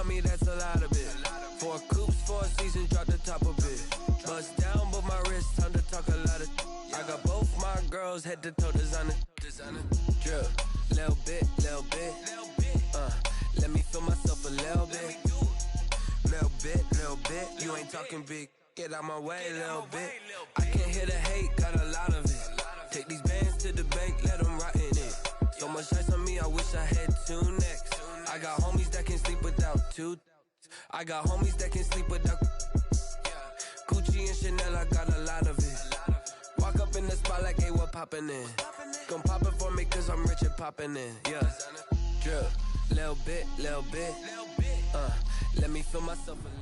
Me, that's a lot of it. 4 coops, 4 seasons, drop the top of it. Bust down, but my wrist, time to talk a lot of. I got both my girls head to toe designer. Drip, little bit. Let me feel myself a little bit. Little bit. You ain't talking big. Get out my way, little bit. I can't hear the hate, got a lot of it. Take these bands to the bank, let them rot in it. So much ice on me, I wish I had 2 necks. I got homies that can sleep without 2. I got homies that can sleep without Gucci and Chanel, I got a lot of it. Walk up in the spot like, hey, what poppin' in? Gon' pop it for me cause I'm rich and poppin' in. Yeah, drip, little bit. Let me feel myself a little.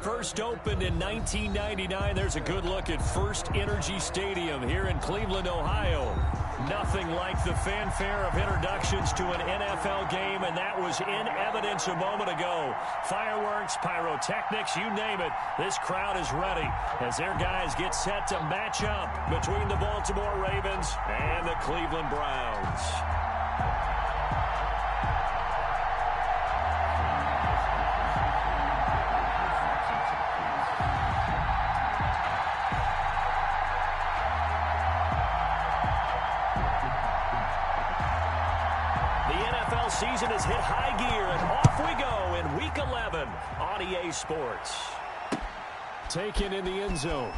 First opened in 1999. There's a good look at First Energy Stadium here in Cleveland, Ohio. Nothing like the fanfare of introductions to an NFL game, and that was in evidence a moment ago. Fireworks, pyrotechnics, you name it. This crowd is ready as their guys get set to match up between the Baltimore Ravens and the Cleveland Browns. Season has hit high gear, and off we go in Week 11 on EA Sports. Taken in the end zone.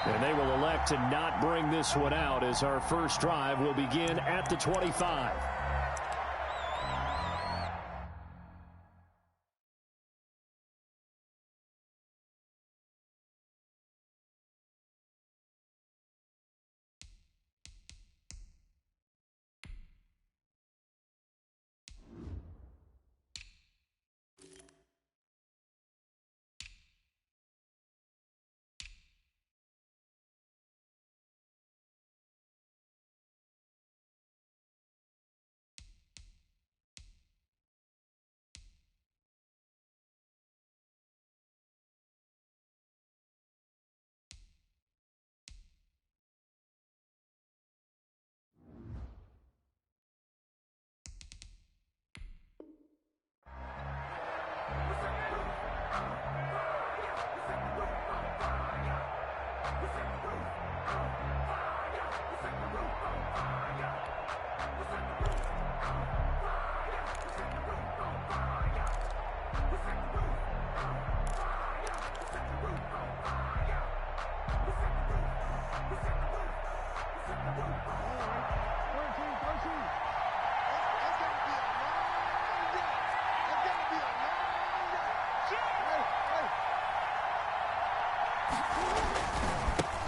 And they will elect to not bring this one out as our first drive will begin at the 25.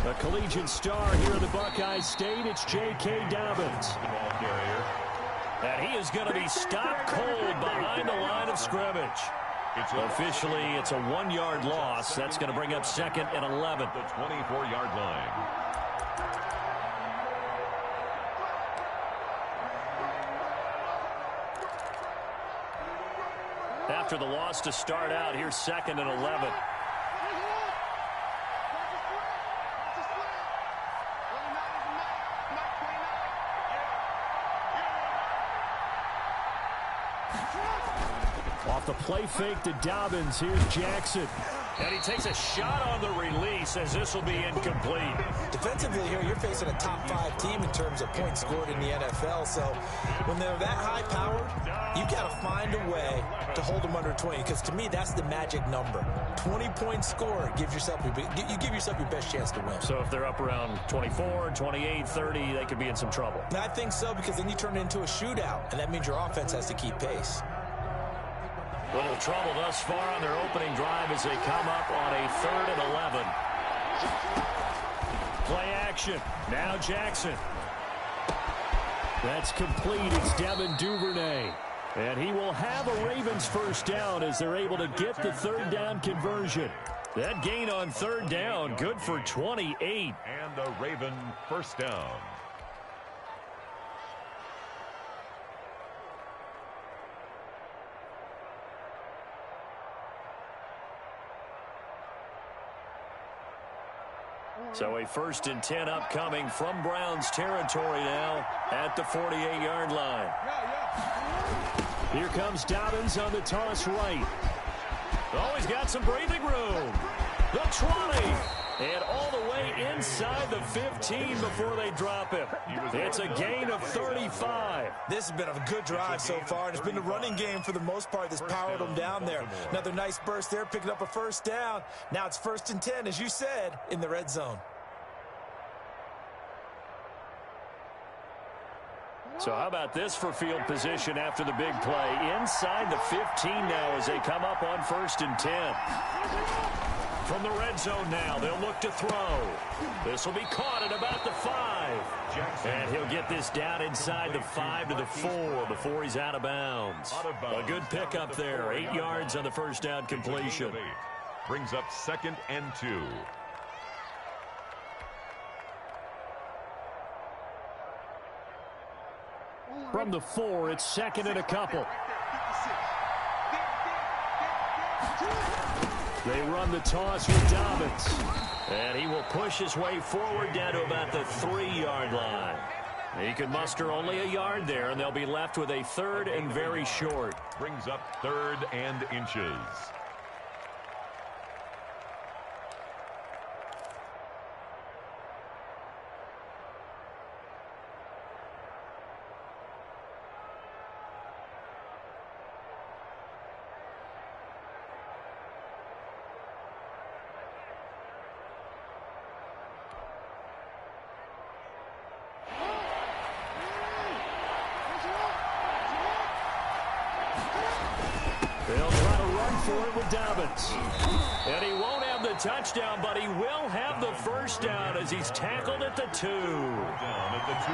A collegiate star here in the Buckeye State, it's J.K. Dobbins. And he is going to be stopped cold behind the line of scrimmage. Officially, it's a 1-yard loss. That's going to bring up 2nd and 11. The 24-yard line. After the loss to start out, here's 2nd and 11. the play fake to Dobbins. Here's Jackson. And he takes a shot on the release as this will be incomplete. Defensively here, you're facing a top-5 team in terms of points scored in the NFL. So when they're that high-powered, you've got to find a way to hold them under 20. Because to me, that's the magic number. 20 points scored gives yourself you give yourself your best chance to win. So if they're up around 24, 28, 30, they could be in some trouble. And I think so, because then you turn it into a shootout, and that means your offense has to keep pace. Little trouble thus far on their opening drive as they come up on a 3rd and 11. Play action. Now Jackson. That's complete. It's Devin Duvernay. And he will have a Ravens first down as they're able to get the 3rd down conversion. That gain on 3rd down, good for 28. And the Raven first down. So a 1st and 10 upcoming from Browns territory now at the 48-yard line. Here comes Dobbins on the toss right. Oh, he's got some breathing room. The 20. And all the way inside the 15 before they drop him. It's a gain of 35. This has been a good drive so far, and it's been the running game for the most part that's powered them down there. Another nice burst there, picking up a first down. Now it's 1st and 10, as you said, in the red zone. So how about this for field position after the big play? Inside the 15 now as they come up on 1st and 10. From the red zone now, they'll look to throw. This will be caught at about the 5. And he'll get this down inside the 5 to the 4 before he's out of bounds. A good pickup there. 8 yards on the first down completion. Brings up 2nd and 2. From the 4, it's 2nd and a couple. They run the toss with Dobbins. And he will push his way forward down to about the 3-yard line. He can muster only a yard there, and they'll be left with a 3rd and very short. Brings up 3rd and inches. They'll try to run for it with Dobbins. And he won't have the touchdown, but he will have the first down as he's tackled at the 2.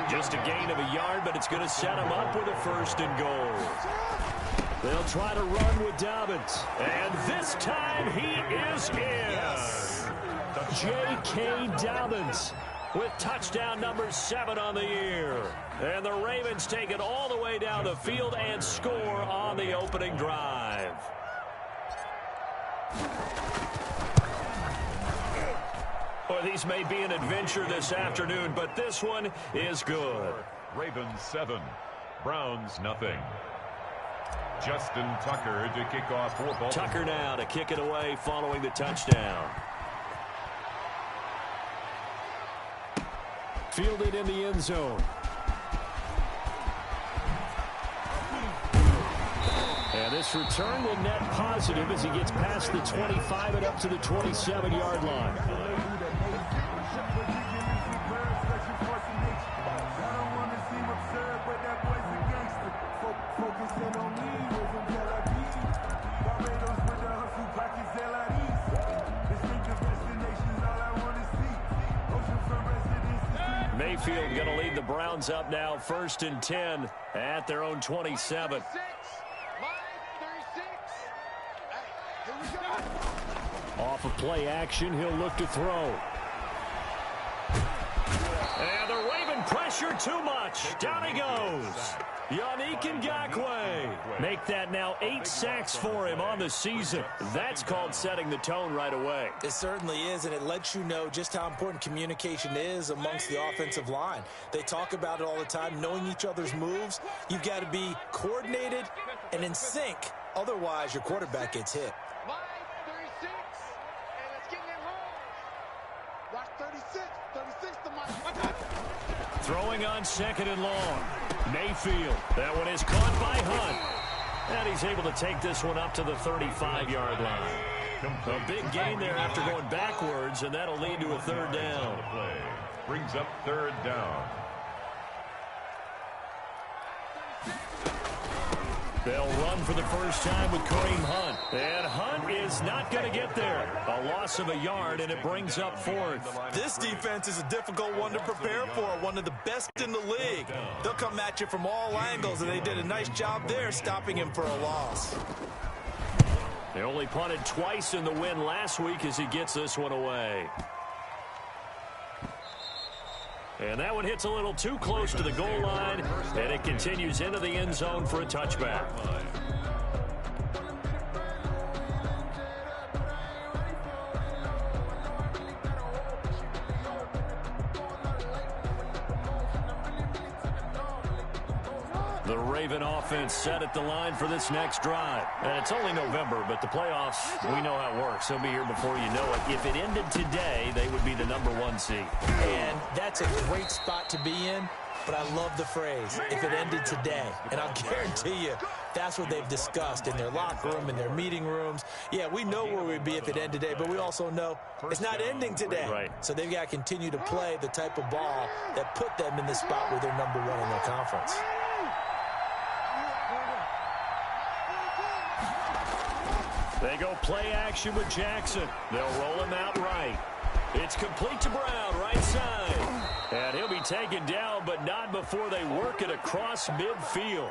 Just a gain of a yard, but it's going to set him up with a 1st and goal. They'll try to run with Dobbins. And this time he is in. J.K. Dobbins with touchdown number 7 on the year. And the Ravens take it all the way down the field and score on the opening drive. Well, these may be an adventure this afternoon, but this one is good. Ravens 7, Browns nothing. Justin Tucker to kick off for Baltimore. Tucker now to kick it away following the touchdown. Fielded in the end zone. And this return will net positive as he gets past the 25 and up to the 27-yard line. Mayfield going to lead the Browns up now, 1st and 10 at their own 27. Off of play action, he'll look to throw. And they're waving pressure too much. Down he goes. Yannick Ngakoue. Make that now 8 sacks for him on the season. That's called setting the tone right away. It certainly is, and it lets you know just how important communication is amongst the offensive line. They talk about it all the time, knowing each other's moves. You've got to be coordinated and in sync Otherwise, your quarterback gets hit. Line 36, and it's getting it wrong. Watch 36, 36 to Mike. Throwing on 2nd and long. Mayfield. That one is caught by Hunt. And he's able to take this one up to the 35-yard line. A big gain there after going backwards, and that'll lead to a 3rd down. Brings up 3rd down. They'll run for the first time with Kareem Hunt. And Hunt is not going to get there. A loss of a yard, and it brings up 4th. This defense is a difficult one to prepare for, one of the best in the league. They'll come at you from all angles, and they did a nice job there stopping him for a loss. They only punted twice in the win last week as he gets this one away. And that one hits a little too close to the goal line, and it continues into the end zone for a touchback. The Raven offense set at the line for this next drive. And it's only November, but the playoffs, we know how it works. They'll be here before you know it. If it ended today, they would be the #1 seed. And that's a great spot to be in, but I love the phrase, if it ended today. And I'll guarantee you, that's what they've discussed in their locker room, in their meeting rooms. Yeah, we know where we'd be if it ended today, but we also know it's not ending today. Right. So they've got to continue to play the type of ball that put them in the spot where they're #1 in their conference. They go play action with Jackson. They'll roll him out right. It's complete to Brown, right side. And he'll be taken down, but not before they work it across midfield.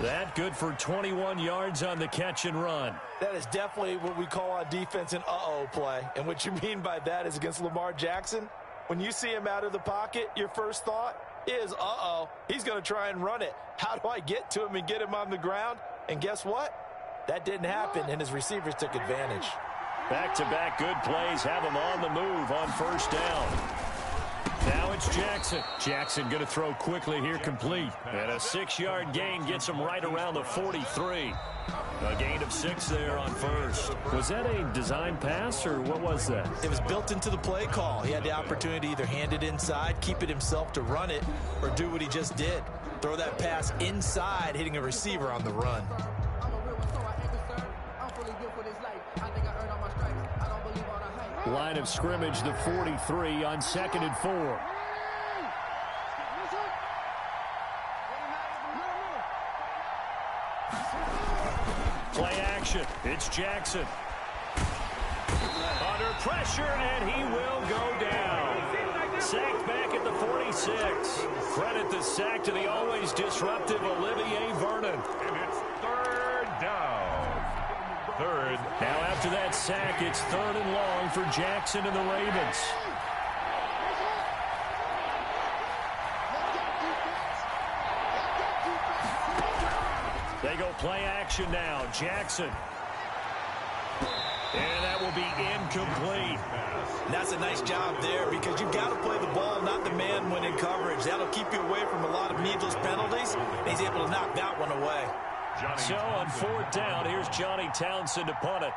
That good for 21 yards on the catch and run. That is definitely what we call on defense an uh-oh play. And what you mean by that is against Lamar Jackson, when you see him out of the pocket, your first thought is, uh-oh, he's going to try and run it. How do I get to him and get him on the ground? And guess what? That didn't happen, and his receivers took advantage. Back-to-back good plays have him on the move on 1st down. Now it's Jackson. Jackson going to throw quickly here, complete. And a 6-yard gain gets him right around the 43. A gain of 6 there on 1st. Was that a design pass, or what was that? It was built into the play call. He had the opportunity to either hand it inside, keep it himself to run it, or do what he just did. Throw that pass inside, hitting a receiver on the run. Line of scrimmage, the 43 on 2nd and 4. Play action. It's Jackson. Under pressure, and he will go down. Sacked back at the 46. Credit the sack to the always disruptive Olivier Vernon. And it's 3rd down. 3rd. Now after that sack, it's 3rd and long for Jackson and the Ravens. They go play action now. Jackson. And that will be incomplete. And that's a nice job there because you've got to play the ball, not the man when in coverage. That'll keep you away from a lot of needless penalties. He's able to knock that one away. So on 4th down, here's Johnny Townsend to punt it.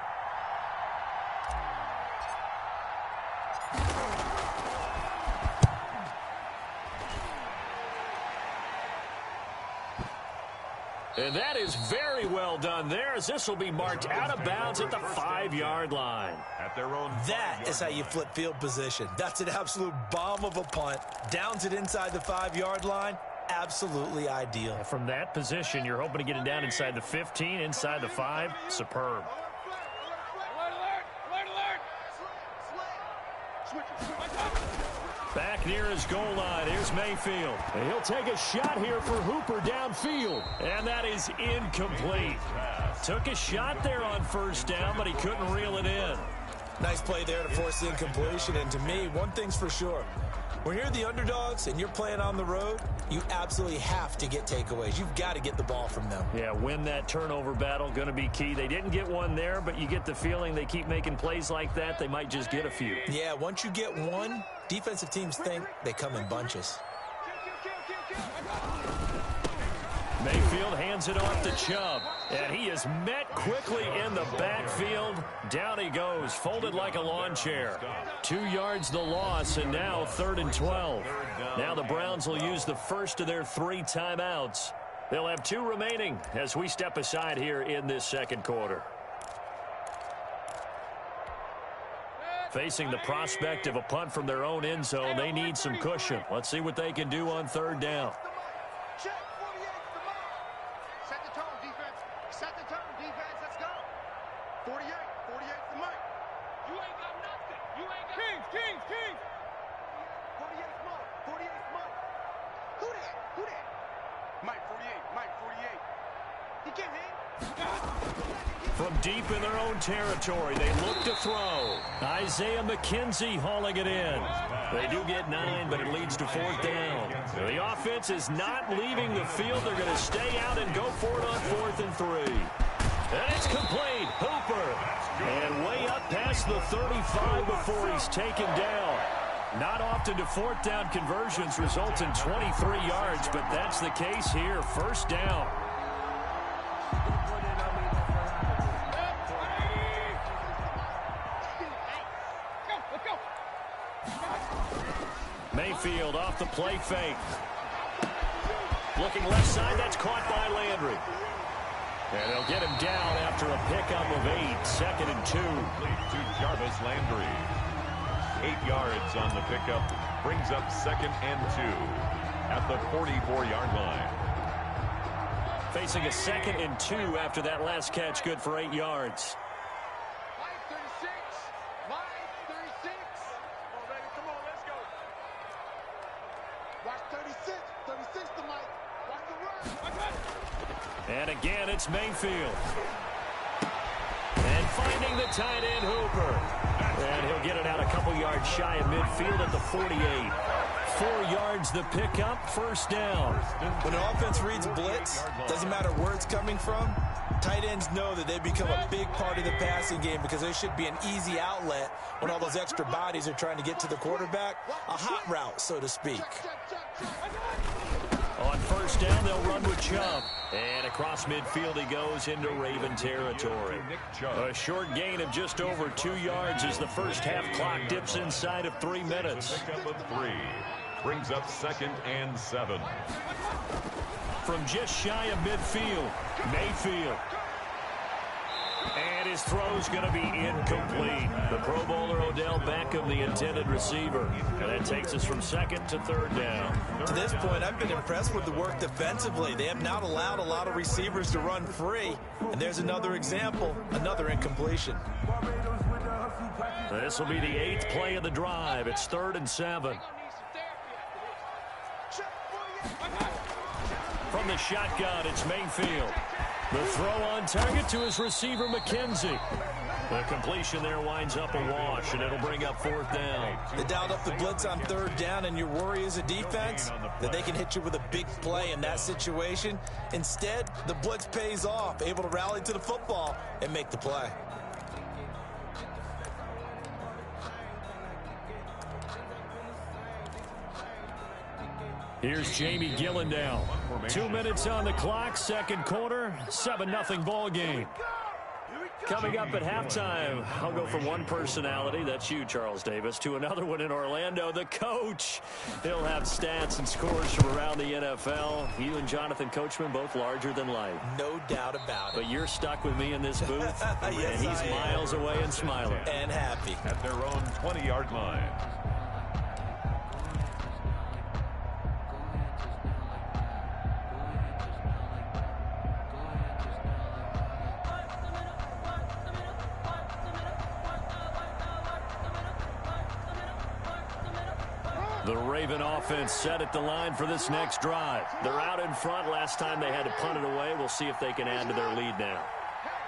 And that is very well done there, as this will be marked out of bounds at the 5-yard line. At their own. That is how you flip field position. That's an absolute bomb of a punt. Downs it inside the 5-yard line. Absolutely ideal. From that position, you're hoping to get it down inside the 15, inside the 5. Superb. Back near his goal line, here's Mayfield. And he'll take a shot here for Hooper downfield. And that is incomplete. Took a shot there on 1st down, but he couldn't reel it in. Nice play there to force the incompletion. And to me, one thing's for sure. When you're the underdogs and you're playing on the road, you absolutely have to get takeaways. You've got to get the ball from them. Yeah, win that turnover battle, going to be key. They didn't get one there, but you get the feeling they keep making plays like that, they might just get a few. Yeah, once you get one, defensive teams think they come in bunches. Mayfield hands it off to Chubb, and he is met quickly in the backfield. Down he goes, folded like a lawn chair. 2 yards the loss, and now 3rd and 12. Now the Browns will use the first of their 3 timeouts. They'll have 2 remaining as we step aside here in this second quarter. Facing the prospect of a punt from their own end zone, they need some cushion. Let's see what they can do on 3rd down. Check 48's the mark. Set the tone, defense. Set the tone, defense. Let's go. 48's the mark. You ain't got nothing. You ain't got Kings. 48's mark. 48's mark. Who that? Mike 48. He can't hang. From deep in their own territory, they look to throw. Isaiah McKenzie hauling it in. They do get 9, but it leads to 4th down. The offense is not leaving the field. They're going to stay out and go for it on 4th and 3. And it's complete. Hooper. And way up past the 35 before he's taken down. Not often do 4th down conversions result in 23 yards, but that's the case here. 1st down. Mayfield off the play fake. Looking left side, that's caught by Landry. And they'll get him down after a pickup of 8. 2nd and 2. To Jarvis Landry. 8 yards on the pickup. Brings up 2nd and 2 at the 44-yard line. Facing a 2nd and 2 after that last catch, good for 8 yards. And again, it's Mayfield. And finding the tight end, Hooper. And he'll get it out a couple yards shy of midfield at the 48. 4 yards the pickup, 1st down. When an offense reads blitz, doesn't matter where it's coming from, tight ends know that they become a big part of the passing game because there should be an easy outlet when all those extra bodies are trying to get to the quarterback. A hot route, so to speak. On 1st down, they'll run with Chubb. And across midfield he goes into Raven territory. A short gain of just over 2 yards as the first half clock dips inside of 3 minutes. Pickup of 3. Brings up 2nd and 7. From just shy of midfield, Mayfield. And his throw's going to be incomplete. The Pro Bowler Odell Beckham, the intended receiver. And that takes us from 2nd to 3rd down. To this point, I've been impressed with the work defensively. They have not allowed a lot of receivers to run free. And there's another example, another incompletion. This will be the 8th play of the drive. It's 3rd and 7. From the shotgun, it's Mayfield. The throw on target to his receiver, McKenzie. The completion there winds up a wash, and it'll bring up 4th down. They dialed up the blitz on 3rd down, and your worry as a defense that they can hit you with a big play in that situation. Instead, the blitz pays off, able to rally to the football and make the play. Here's Jamie Gillen now. 2 minutes on the clock, 2nd quarter, 7-0 ball game. Coming up at halftime, I'll go from one personality, that's you, Charles Davis, to another one in Orlando, the coach. He'll have stats and scores from around the NFL. You and Jonathan Coachman, both larger than life. No doubt about it. But you're stuck with me in this booth, yes, and he's miles away and smiling. And happy. At their own 20-yard line. The Raven offense set at the line for this next drive. They're out in front. Last time they had to punt it away. We'll see if they can add to their lead now.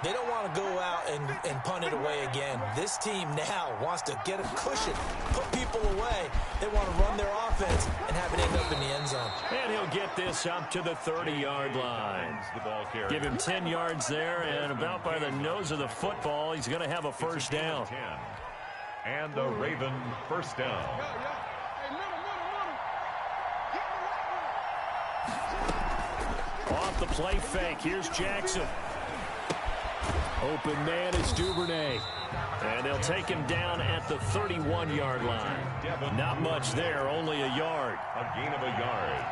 They don't want to go out and punt it away again. This team now wants to get a cushion, put people away. They want to run their offense and have it end up in the end zone. And he'll get this up to the 30-yard line. Give him 10 yards there, and about by the nose of the football, he's going to have a 1st down. And the Raven 1st down. Off the play fake. Here's Jackson. Open man is Duvernay. And they'll take him down at the 31-yard line. Not much there, only a yard. A gain of a yard.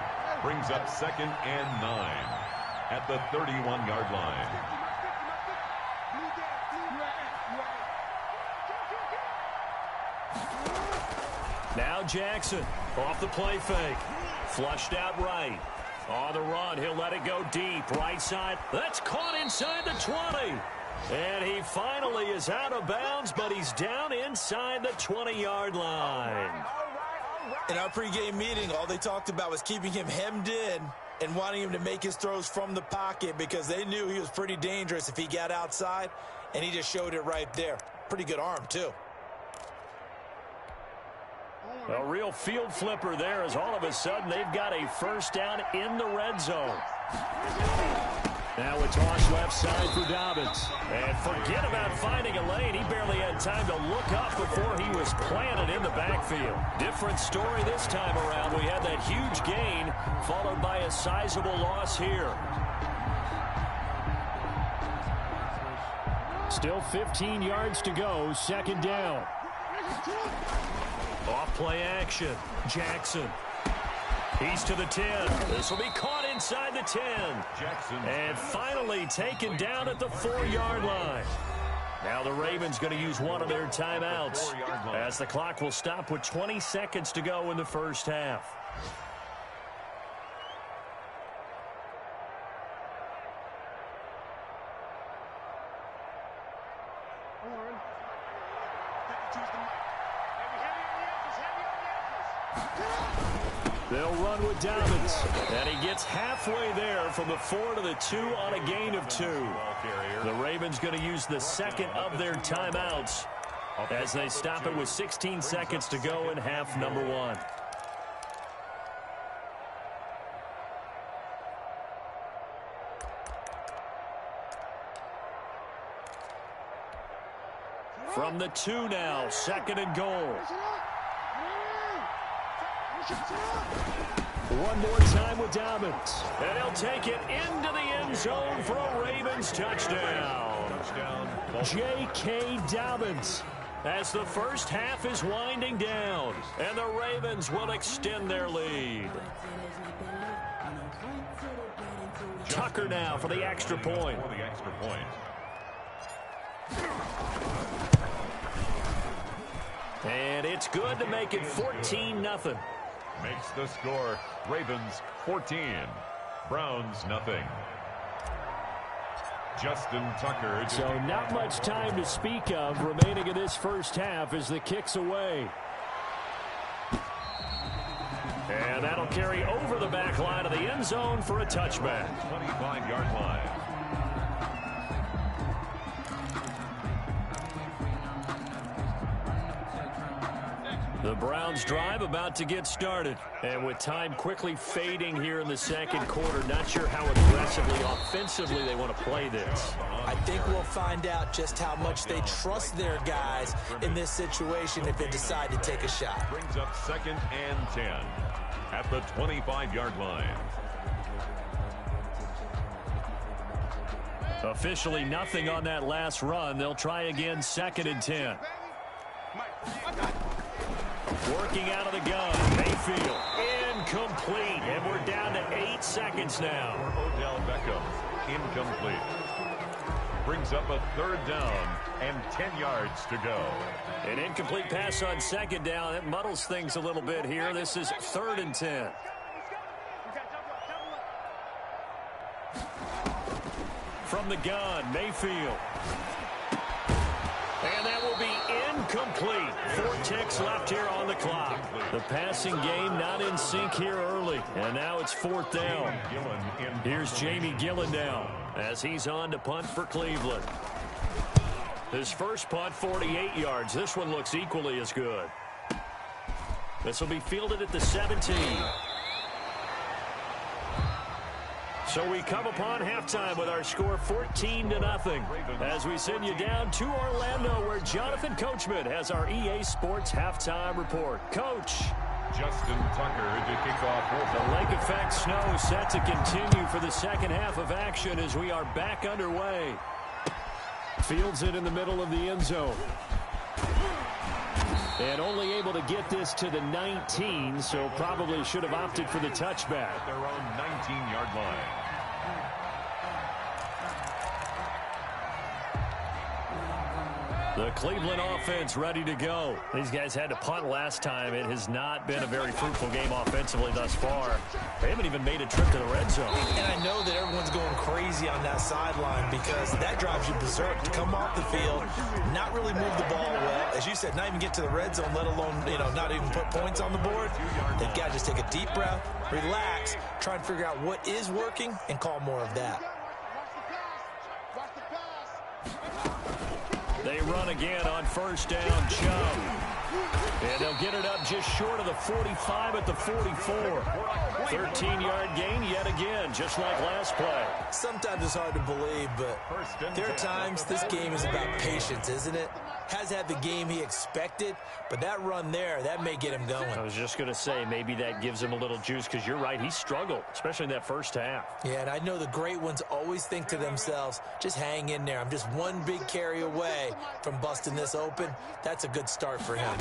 Brings up 2nd and 9 at the 31-yard line. Now Jackson off the play fake. Flushed out right. On the run, he'll let it go deep. Right side. That's caught inside the 20. And he finally is out of bounds, but he's down inside the 20-yard line. In our pregame meeting, all they talked about was keeping him hemmed in and wanting him to make his throws from the pocket because they knew he was pretty dangerous if he got outside, and he just showed it right there. Pretty good arm, too. A real field flipper there as all of a sudden they've got a first down in the red zone. Now a toss left side for Dobbins. And forget about finding a lane. He barely had time to look up before he was planted in the backfield. Different story this time around. We had that huge gain followed by a sizable loss here. Still 15 yards to go. Second down. Off play action. Jackson. He's to the 10. This will be caught inside the 10. Jackson. And finally taken down at the 4-yard line. Now the Ravens going to use one of their timeouts as the clock will stop with 20 seconds to go in the first half. They'll run with Dobbins. And he gets halfway there from the 4 to the 2 on a gain of 2. The Ravens going to use the second of their timeouts as they stop it with 16 seconds to go in half number 1. From the 2 now, 2nd and goal. One more time with Dobbins. And he'll take it into the end zone for a Ravens touchdown. J.K. Dobbins as the first half is winding down. And the Ravens will extend their lead. Tucker now for the extra point. And it's good to make it 14-0. Makes the score Ravens 14, Browns nothing. Justin Tucker. So not much time to speak of remaining in this first half as the kick's away. And that'll carry over the back line of the end zone for a touchback. 25-yard line. The Browns drive about to get started. And with time quickly fading here in the second quarter, not sure how aggressively, offensively they want to play this. I think we'll find out just how much they trust their guys in this situation if they decide to take a shot. Brings up 2nd and 10 at the 25-yard line. Officially nothing on that last run. They'll try again 2nd and 10. Working out of the gun, Mayfield, incomplete, and we're down to 8 seconds now. Odell Beckham, incomplete. Brings up a 3rd down and 10 yards to go. An incomplete pass on 2nd down. It muddles things a little bit here. This is 3rd and 10. From the gun, Mayfield. And that will be incomplete. 4 ticks left here on the clock. The passing game not in sync here early. And now it's 4th down. Here's Jamie Gillen now as he's on to punt for Cleveland. His first punt, 48 yards. This one looks equally as good. This will be fielded at the 17. So we come upon halftime with our score 14-0 as we send you down to Orlando where Jonathan Coachman has our EA Sports halftime report. Coach. Justin Tucker to kick off. The lake effect snow set to continue for the second half of action as we are back underway. Fields it in the middle of the end zone. And only able to get this to the 19, so probably should have opted for the touchback. At their own 19-yard line. The Cleveland offense ready to go. These guys had to punt last time. It has not been a very fruitful game offensively thus far. They haven't even made a trip to the red zone. And I know that everyone's going crazy on that sideline because that drives you berserk to come off the field, not really move the ball well. As you said, not even get to the red zone, let alone, not even put points on the board. They've got to just take a deep breath, relax, try and figure out what is working, and call more of that. They run again on first down, Chubb. And they'll get it up just short of the 45 at the 44. 13-yard gain yet again, just like last play. Sometimes it's hard to believe, but there are times this game is about patience, isn't it? Has had the game he expected, but that run there, that may get him going. I was just going to say, maybe that gives him a little juice, because you're right, he struggled, especially in that first half. Yeah, and I know the great ones always think to themselves, just hang in there. I'm just one big carry away from busting this open. That's a good start for him.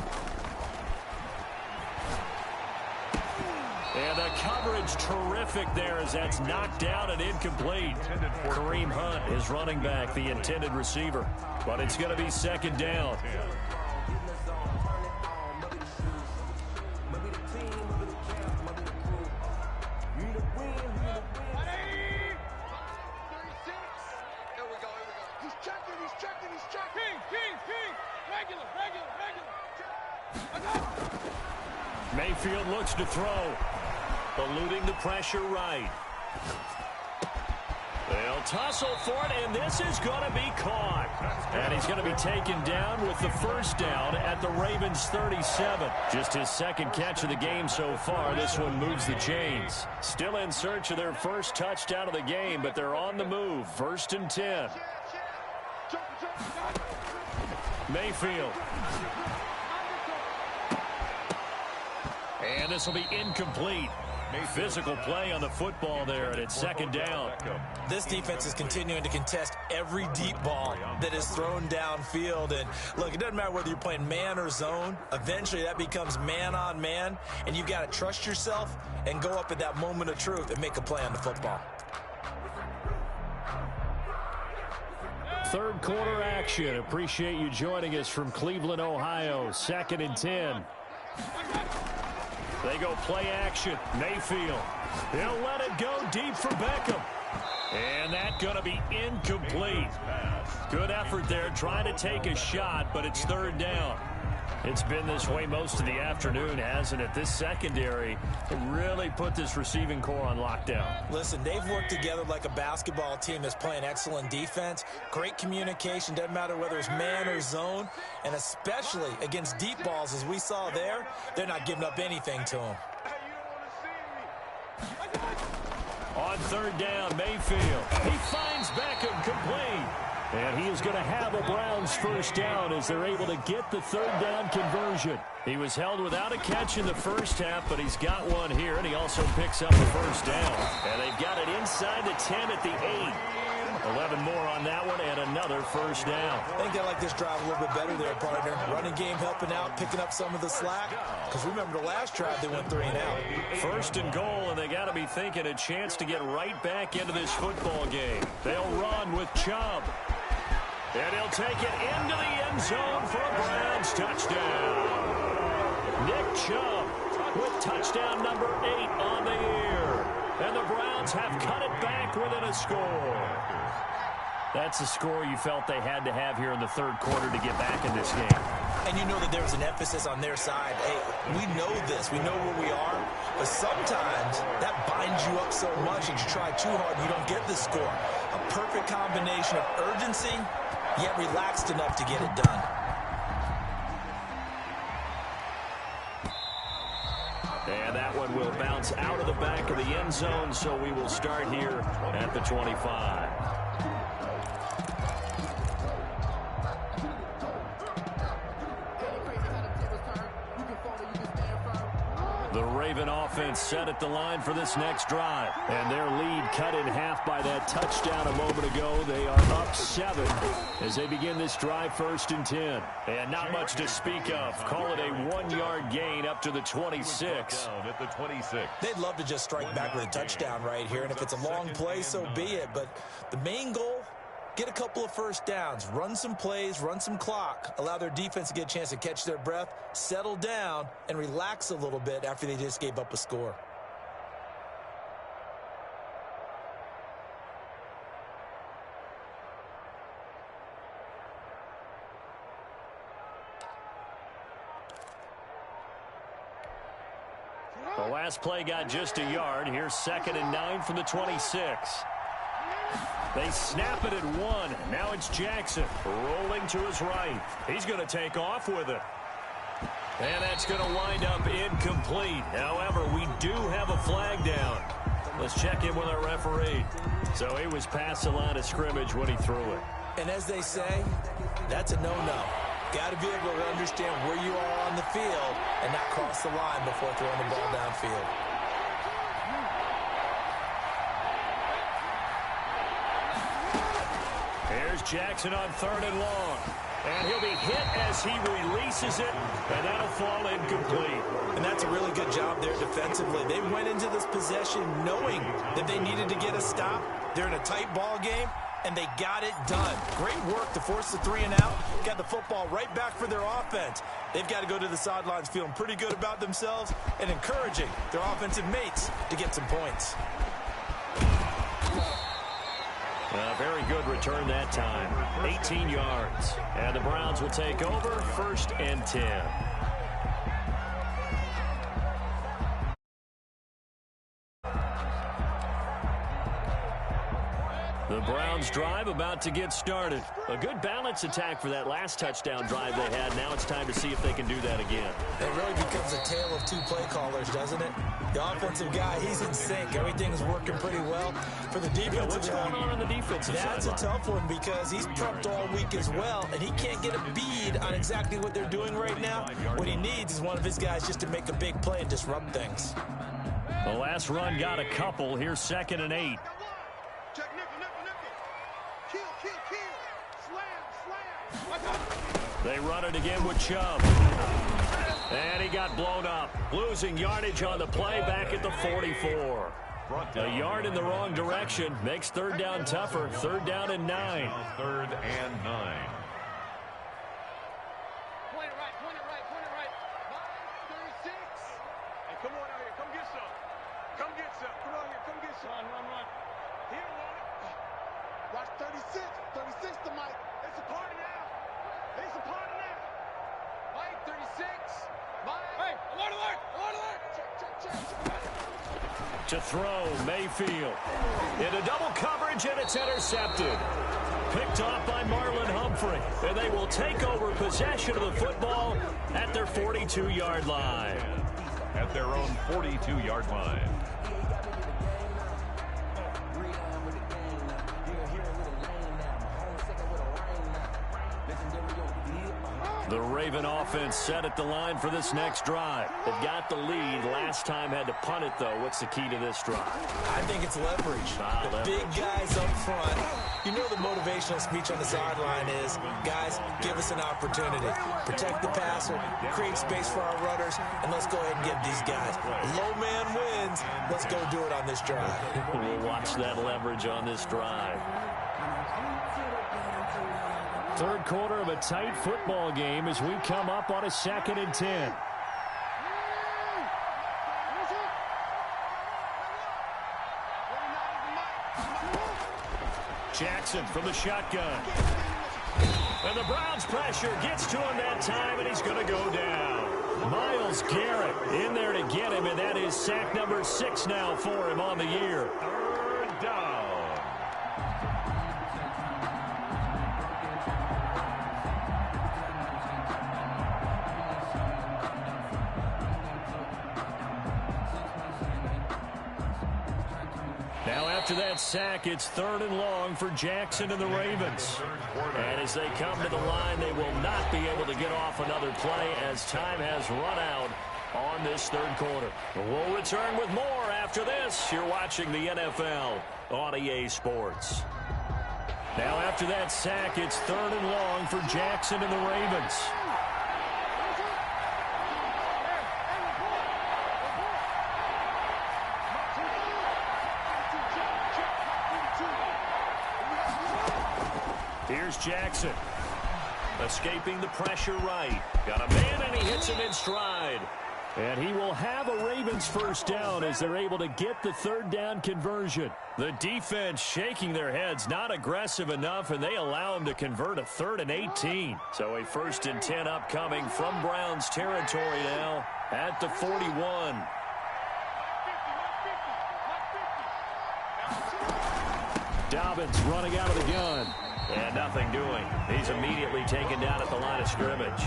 And the coverage terrific there as that's knocked down and incomplete. Kareem Hunt is running back, the intended receiver. But it's going to be second down. Mayfield looks to throw. Eluding the pressure right. They'll tussle for it, and this is going to be caught. And he's going to be taken down with the first down at the Ravens 37. Just his second catch of the game so far. This one moves the chains. Still in search of their first touchdown of the game, but they're on the move. 1st and 10. Mayfield. And this will be incomplete. Physical play on the football there, and it's second down. This defense is continuing to contest every deep ball that is thrown downfield. And look, it doesn't matter whether you're playing man or zone. Eventually, that becomes man on man, and you've got to trust yourself and go up at that moment of truth and make a play on the football. Third quarter action. Appreciate you joining us from Cleveland, Ohio. 2nd and 10. They go play action. Mayfield. He'll let it go deep for Beckham. And that's going to be incomplete. Good effort there trying to take a shot, but it's third down. It's been this way most of the afternoon, hasn't it? This secondary really put this receiving core on lockdown. Listen, they've worked together like a basketball team that's playing excellent defense. Great communication. Doesn't matter whether it's man or zone. And especially against deep balls, as we saw there, they're not giving up anything to them. On third down, Mayfield. He finds Beckham complete. And he is going to have a Browns first down as they're able to get the third down conversion. He was held without a catch in the first half, but he's got one here, and he also picks up the first down. And they've got it inside the 10 at the 8. 11 more on that one, and another first down. I think they like this drive a little bit better there, partner. Running game helping out, picking up some of the slack. Because remember, the last drive they went 3 and out. 1st and goal, and they got to be thinking a chance to get right back into this football game. They'll run with Chubb. And he'll take it into the end zone for a Browns touchdown. Nick Chubb with touchdown number 8 on the year. And the Browns have cut it back within a score. That's a score you felt they had to have here in the third quarter to get back in this game. And you know that there was an emphasis on their side. Hey, we know this. We know where we are. But sometimes that binds you up so much that you try too hard and you don't get the score. A perfect combination of urgency, yet relaxed enough to get it done. And that one will bounce out of the back of the end zone, so we will start here at the 25. The Raven offense set at the line for this next drive. And their lead cut in half by that touchdown a moment ago. They are up 7 as they begin this drive 1st and 10. And not much to speak of. Call it a 1-yard gain up to the 26. At the 26. They'd love to just strike back with a touchdown right here. And if it's a long play, so be it. But the main goal, get a couple of first downs, run some plays, run some clock, allow their defense to get a chance to catch their breath, settle down, and relax a little bit after they just gave up a score. The last play got just a yard. Here's 2nd and 9 from the 26. They snap it at 1. Now it's Jackson rolling to his right. He's going to take off with it. And that's going to wind up incomplete. However, we do have a flag down. Let's check in with our referee. So he was past the line of scrimmage when he threw it. And as they say, that's a no-no. Got to be able to understand where you are on the field and not cross the line before throwing the ball downfield. Here's Jackson on 3rd and long. And he'll be hit as he releases it, and that'll fall incomplete. And that's a really good job there defensively. They went into this possession knowing that they needed to get a stop. They're in a tight ball game, and they got it done. Great work to force the 3 and out. Got the football right back for their offense. They've got to go to the sidelines feeling pretty good about themselves and encouraging their offensive mates to get some points. Very good return that time. 18 yards. And the Browns will take over 1st and 10. The Browns drive about to get started. A good balance attack for that last touchdown drive they had. Now it's time to see if they can do that again. It really becomes a tale of 2 play callers, doesn't it? The offensive guy, he's in sync. Everything's working pretty well. For the defensive what's going on the defensive side? That's a tough one because he's prepped all week as well, and he can't get a bead on exactly what they're doing right now. What he needs is one of his guys just to make a big play and disrupt things. The last run got a couple. Here's 2nd and 8. Check nickel. Kill. Slam. They run it again with Chubb. And he got blown up. Losing yardage on the play back at the 44. A yard in the wrong direction makes 3rd down tougher. 3rd down and 9. 3rd and 9. Point it right. 36. Hey, come on out here. Come get some. Come on here. Come get some. Run. Here, Warren. Watch 36. 36 to Mike. It's a party now. Mike, 36. Mike. Hey, alert. Check. To throw, Mayfield. Into double coverage, and it's intercepted. Picked off by Marlon Humphrey. And they will take over possession of the football at their 42-yard line. At their own 42-yard line. The Raven offense set at the line for this next drive. They've got the lead. Last time had to punt it, though. What's the key to this drive? I think it's leverage. Big guys up front. You know the motivational speech on the sideline is, guys, give us an opportunity. Protect the passer, create space for our runners, and let's go ahead and get these guys. Low man wins. Let's go do it on this drive. We'll watch that leverage on this drive. 3rd quarter of a tight football game as we come up on a 2nd and 10. Jackson from the shotgun. And the Browns pressure gets to him that time, and he's going to go down. Myles Garrett in there to get him, and that is sack number 6 now for him on the year. 3rd down. After that sack, it's 3rd and long for Jackson and the Ravens. And as they come to the line, they will not be able to get off another play as time has run out on this third quarter. We'll return with more after this. You're watching the NFL on EA Sports. Now after that sack, it's 3rd and long for Jackson and the Ravens. Here's Jackson. Escaping the pressure right. Got a man, and he hits him in stride. And he will have a Ravens first down as they're able to get the 3rd down conversion. The defense shaking their heads, not aggressive enough, and they allow him to convert a 3rd and 18. So a 1st and 10 upcoming from Browns territory now at the 41. Dobbins running out of the gun. And nothing doing. He's immediately taken down at the line of scrimmage.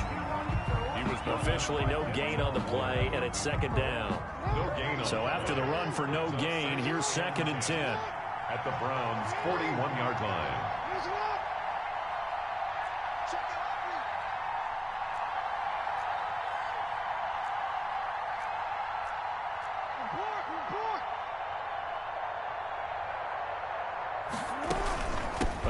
He was officially no gain on the play, and it's 2nd down. No gain. So after the run for no gain, here's 2nd and 10. At the Browns' 41-yard line.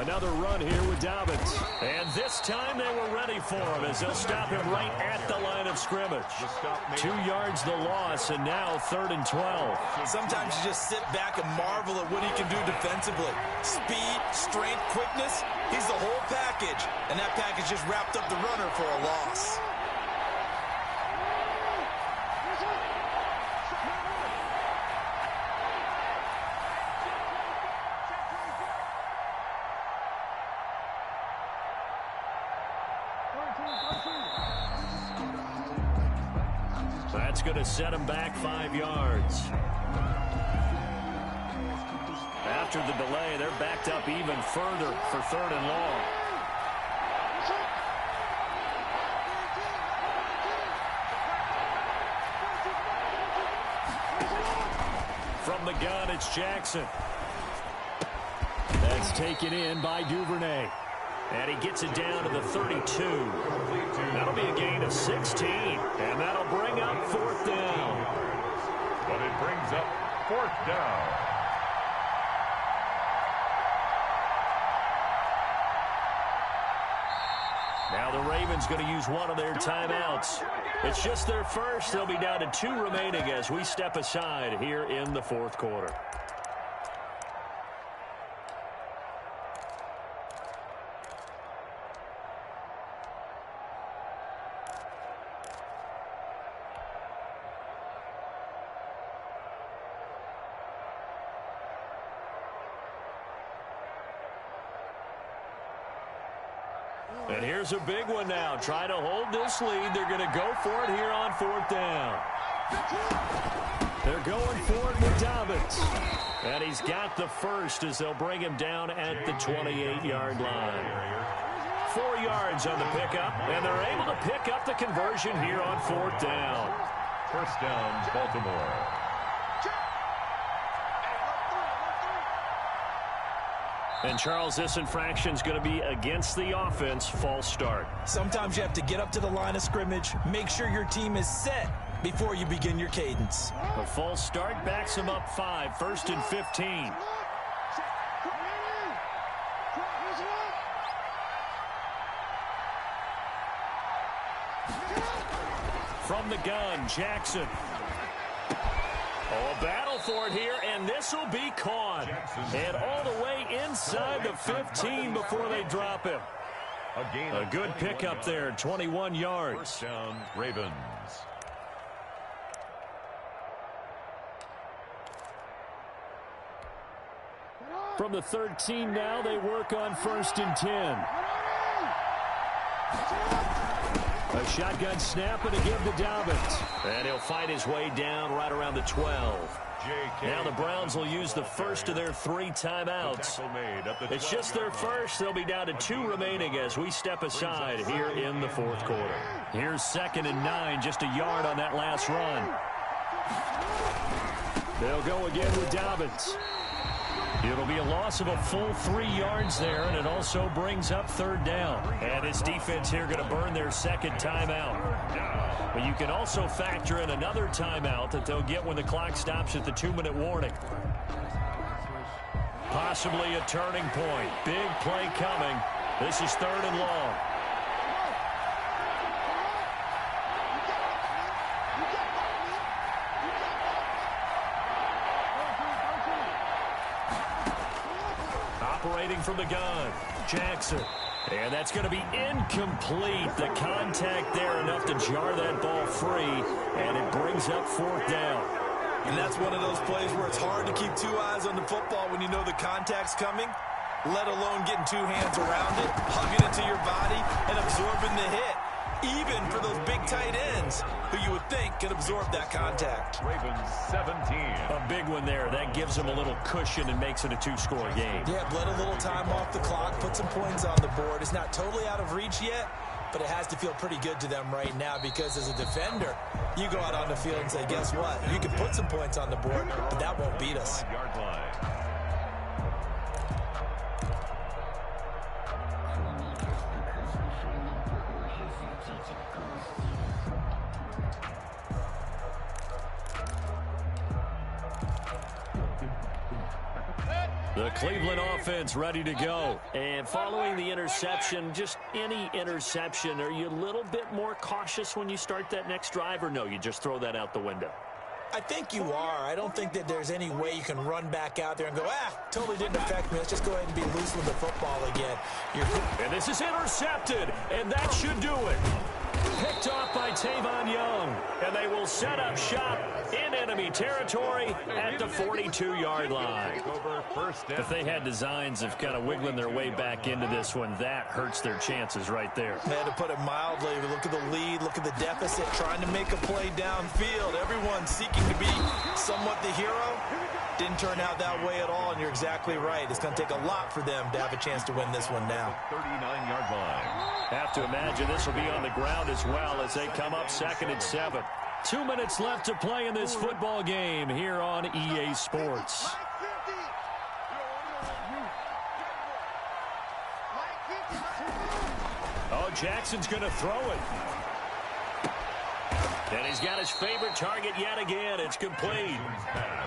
Another run here with Dobbins. And this time they were ready for him as they'll stop him right at the line of scrimmage. 2 yards the loss, and now 3rd and 12. Sometimes you just sit back and marvel at what he can do defensively. Speed, strength, quickness. He's the whole package. And that package just wrapped up the runner for a loss. That's going to set him back 5 yards. After the delay, they're backed up even further for 3rd and long. From the gun, it's Jackson. That's taken in by Duvernay. And he gets it down to the 32. That'll be a gain of 16. And that'll bring up 4th down. But it brings up 4th down. Now the Ravens going to use one of their timeouts. It's just their first. They'll be down to 2 remaining as we step aside here in the 4th quarter. And here's a big one now. Trying to hold this lead. They're going to go for it here on 4th down. They're going for it with Dobbins. And he's got the first as they'll bring him down at the 28-yard line. 4 yards on the pickup, and they're able to pick up the conversion here on 4th down. First down, Baltimore. And, Charles, this infraction's going to be against the offense. False start. Sometimes you have to get up to the line of scrimmage, make sure your team is set before you begin your cadence. A false start backs him up 5. 1st and 15. From the gun, Jackson. Oh, a battle for it here, and this will be caught. And all the way inside the 15 before they drop him. A good pickup there, 21 yards. First down, Ravens. From the 13 now, they work on 1st and 10. A shotgun snap and a give to Dobbins. And he'll fight his way down right around the 12. Now the Browns will use the first of their 3 timeouts. It's just their first. They'll be down to 2 remaining as we step aside here in the 4th quarter. Here's 2nd and 9, just a yard on that last run. They'll go again with Dobbins. It'll be a loss of a full 3 yards there, and it also brings up 3rd down. And this defense here going to burn their 2nd timeout. But you can also factor in another timeout that they'll get when the clock stops at the 2-minute warning. Possibly a turning point. Big play coming. This is 3rd and long. Operating from the gun, Jackson. And that's going to be incomplete. The contact there enough to jar that ball free, and it brings up 4th down. And that's one of those plays where it's hard to keep 2 eyes on the football when you know the contact's coming, let alone getting 2 hands around it, hugging it to your body, and absorbing the hit. Even for those big tight ends who you would think can absorb that contact. Ravens 17. A big one there. That gives them a little cushion and makes it a 2-score game. Yeah, let a little time off the clock, put some points on the board. It's not totally out of reach yet, but it has to feel pretty good to them right now because as a defender, you go out on the field and say, guess what? You can put some points on the board, but that won't beat us. 5-yard line. The Cleveland offense ready to go. And following the interception, just any interception, are you a little bit more cautious when you start that next drive, or no, you just throw that out the window? I think you are. I don't think that there's any way you can run back out there and go, totally didn't affect me. Let's just go ahead and be loose with the football again. And this is intercepted, and that should do it. Picked off by Tavon Young, and they will set up shop in enemy territory at the 42-yard line. If they had designs of kind of wiggling their way back into this one, that hurts their chances right there. They had to put it mildly. Look at the lead, look at the deficit, trying to make a play downfield. Everyone seeking to be somewhat the hero. Didn't turn out that way at all, and you're exactly right. It's going to take a lot for them to have a chance to win this one now. 39-yard line. Have to imagine this will be on the ground as well as they come up 2nd and 7. 2 minutes left to play in this football game here on EA Sports. Oh, Jackson's going to throw it. And he's got his favorite target yet again. It's complete.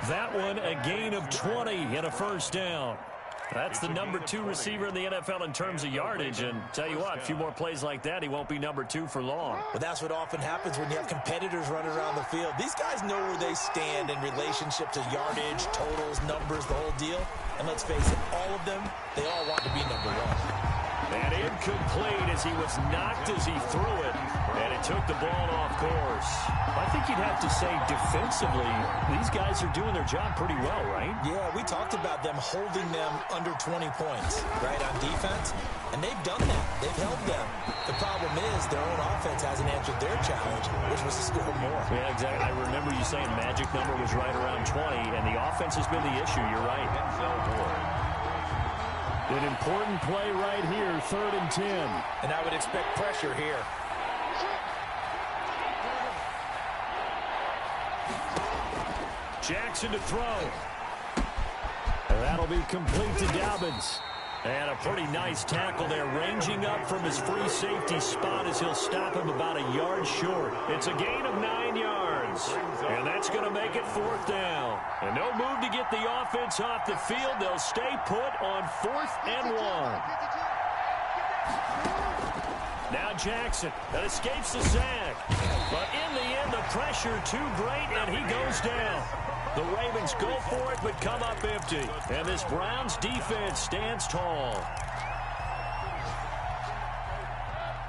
That one a gain of 20 and a 1st down. That's the number 2 receiver in the NFL in terms of yardage. And tell you what, a few more plays like that, he won't be number 2 for long. But that's what often happens when you have competitors running around the field. These guys know where they stand in relationship to yardage, totals, numbers, the whole deal. And let's face it, all of them, they all want to be number 1. And incomplete as he was knocked as he threw it. And it took the ball off course. I think you'd have to say defensively, these guys are doing their job pretty well, right? Yeah, we talked about them holding them under 20 points, right, on defense. And they've done that. They've held them. The problem is their own offense hasn't answered their challenge, which was to score more. Yeah, exactly. I remember you saying magic number was right around 20, and the offense has been the issue. You're right. An important play right here, 3rd and 10. And I would expect pressure here. Jackson to throw. And that'll be complete to Dobbins. And a pretty nice tackle there, ranging up from his free safety spot as he'll stop him about a yard short. It's a gain of 9 yards. And that's going to make it 4th down. And no move to get the offense off the field. They'll stay put on 4th and 1. Now Jackson, that escapes the sack. But in the end, the pressure too great, and he goes down. The Ravens go for it, but come up empty. And this Browns defense stands tall.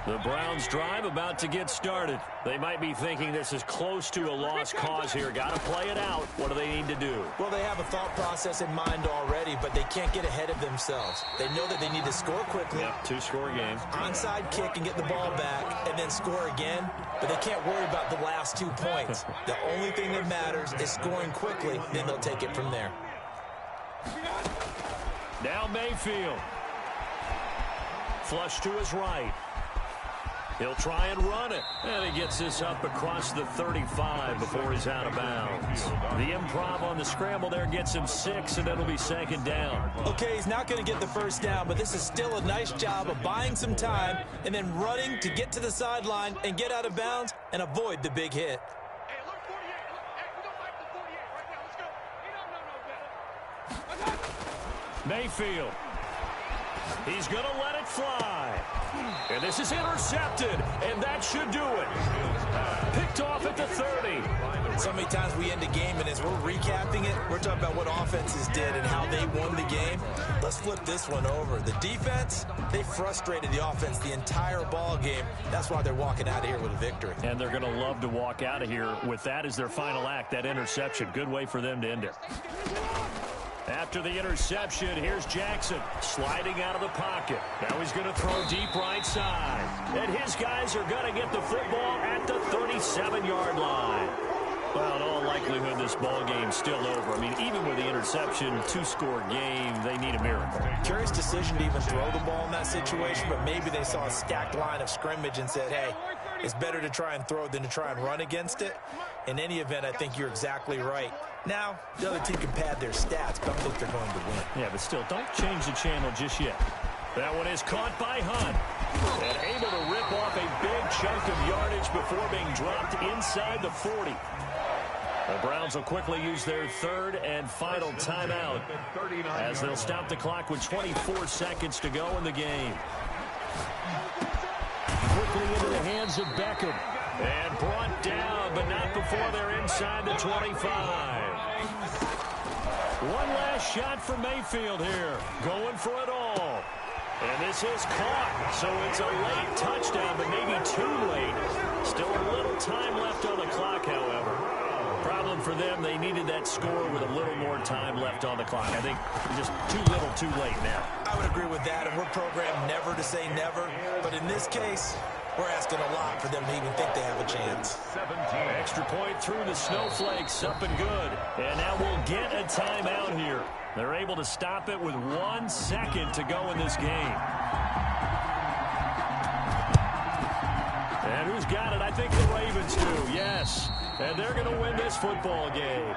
The Browns drive about to get started. They might be thinking this is close to a lost cause here. Got to play it out. What do they need to do? Well, they have a thought process in mind already, but they can't get ahead of themselves. They know that they need to score quickly. Yep, 2-score game. Onside kick and get the ball back and then score again, but they can't worry about the last 2 points. The only thing that matters is scoring quickly, then they'll take it from there. Now Mayfield. Flush to his right. He'll try and run it. And he gets this up across the 35 before he's out of bounds. The improv on the scramble there gets him 6, and it'll be second down. Okay, he's not going to get the first down, but this is still a nice job of buying some time and then running to get to the sideline and get out of bounds and avoid the big hit. Hey, look, 48. Hey, we don't like the 48 right now. Let's go. No, Mayfield. He's going to let it fly. And this is intercepted, and that should do it. Picked off at the 30. So many times we end a game, and as we're recapping it, we're talking about what offenses did and how they won the game. Let's flip this one over. The defense, they frustrated the offense the entire ball game. That's why they're walking out of here with a victory. And they're going to love to walk out of here with that as their final act, that interception. Good way for them to end it. After the interception, here's Jackson sliding out of the pocket. Now he's going to throw deep right side. And his guys are going to get the football at the 37-yard line. Well, in all likelihood, this ball game's still over. I mean, even with the interception, two-score game, they need a miracle. Curious decision to even throw the ball in that situation, but maybe they saw a stacked line of scrimmage and said, hey, it's better to try and throw than to try and run against it. In any event, I think you're exactly right. Now, the other team can pad their stats, but I think they're going to win. Yeah, but still, don't change the channel just yet. That one is caught by Hunt. And able to rip off a big chunk of yardage before being dropped inside the 40. The Browns will quickly use their third and final timeout as they'll stop the clock with 24 seconds to go in the game. Quickly into the hands of Beckham. And brought down, but not before they're inside the 25. One last shot for Mayfield here. Going for it all. And this is caught. So it's a late touchdown, but maybe too late. Still a little time left on the clock, however. Problem for them, they needed that score with a little more time left on the clock. I think just too little, too late now. I would agree with that, and we're programmed never to say never. But in this case, we're asking a lot for them to even think they have a chance. 17. Extra point through the snowflakes, up and good. And now we'll get a timeout here. They're able to stop it with 1 second to go in this game. And who's got it? I think the Ravens do, yes. And they're going to win this football game.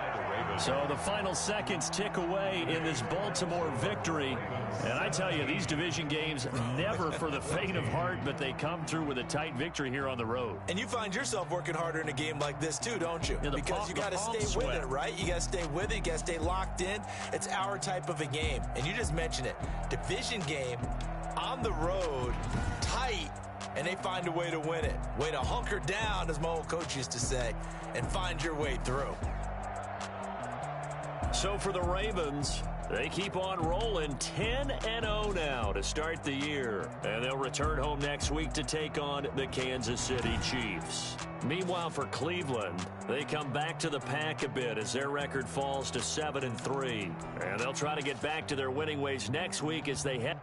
So the final seconds tick away in this Baltimore victory. And I tell you, these division games, never for the faint of heart, but they come through with a tight victory here on the road. And you find yourself working harder in a game like this too, don't you? Yeah, because you got to stay with it, right? You got to stay with it. You got to stay locked in. It's our type of a game. And you just mentioned it. Division game, on the road, tight, and they find a way to win it. Way to hunker down, as my old coach used to say, and find your way through. So for the Ravens, they keep on rolling 10-0 now to start the year. And they'll return home next week to take on the Kansas City Chiefs. Meanwhile, for Cleveland, they come back to the pack a bit as their record falls to 7-3. And they'll try to get back to their winning ways next week as they head.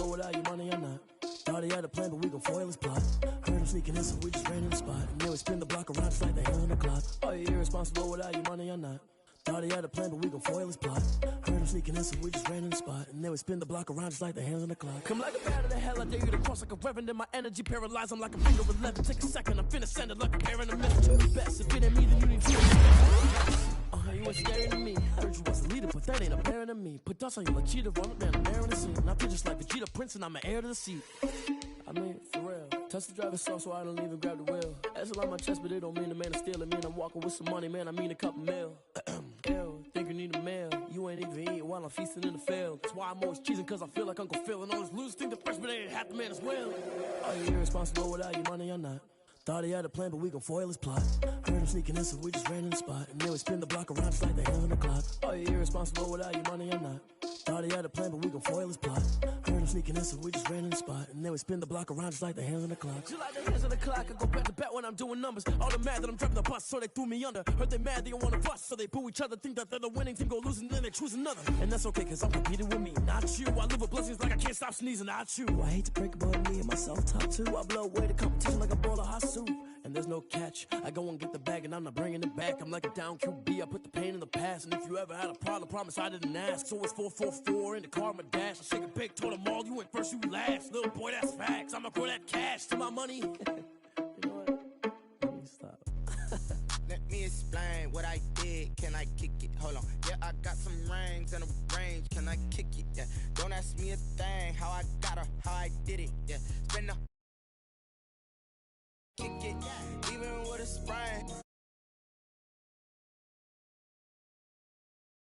Without your money or not. Thought he had a plan, but we gon' foil his plot. Heard him sneaking in, so we just ran in the spot. And then we spin the block around just like the hand on the clock. Are you irresponsible without your money or not? Thought he had a plan, but we gon' foil his plot. Heard him sneaking in, so we just ran in the spot. And then we spin the block around just like the hands on the clock. Come like a bat of the hell, I dare you to cross like a reverend. And my energy paralyzed, I'm like a finger 11. Take a second, I'm finna send it like a parent. A message to the best. If it ain't me, then you need to. You ain't staring at me. Heard you was a leader, but that ain't apparent to me. Put dust on you like cheetah, run up, man, I'm airing the scene. And I feel just like Vegeta Prince, and I'm an heir to the seat. I mean, for real. Touch the driver's soft, so I don't even grab the wheel. That's on my chest, but it don't mean the man is stealing. Man, I'm walking with some money, man, I mean a couple mil. Ew, think you need a meal. You ain't even eating while I'm feasting in the field. That's why I'm always cheesing, cause I feel like Uncle Phil. And all those losers think the freshman ain't half the man as well. Are you irresponsible without your money or not? Thought he had a plan, but we gon' foil his plot. Heard him sneaking in, so we just ran in the spot. And then we spin the block around just like the hands on the clock. Are you irresponsible without your money or not? Thought he had a plan, but we gon' foil his plot. Heard him sneaking in, so we just ran in the spot. And then we spin the block around just like the hands on the clock. Just like the hands on the clock, I go back to back when I'm doing numbers. All the mad that I'm driving the bus, so they threw me under. Heard they mad, they don't wanna fuss, so they boo each other. Think that they're the winning team, go losing, then they choose another. And that's okay, cause I'm competing with me, not you. I live with blessings like I can't stop sneezing, not you. I hate to break about me and myself top two. I blow away the competition like a bowl of hot soup. And there's no catch. I go and get the bag and I'm not bringing it back. I'm like a down QB, I put the pain in the past. And if you ever had a problem, promise I didn't ask. So it's 4-4-4 in the car, my dash. I shake a big, told them all, you went first, you last. Little boy, that's facts. I'ma grow that cash to my money. You know what? Let me stop. Let me explain what I did. Can I kick it? Hold on. Yeah, I got some rings and a range. Can I kick it? Yeah. Don't ask me a thing. How I got her, how I did it. Yeah. Spin the kick it, even with a sprain.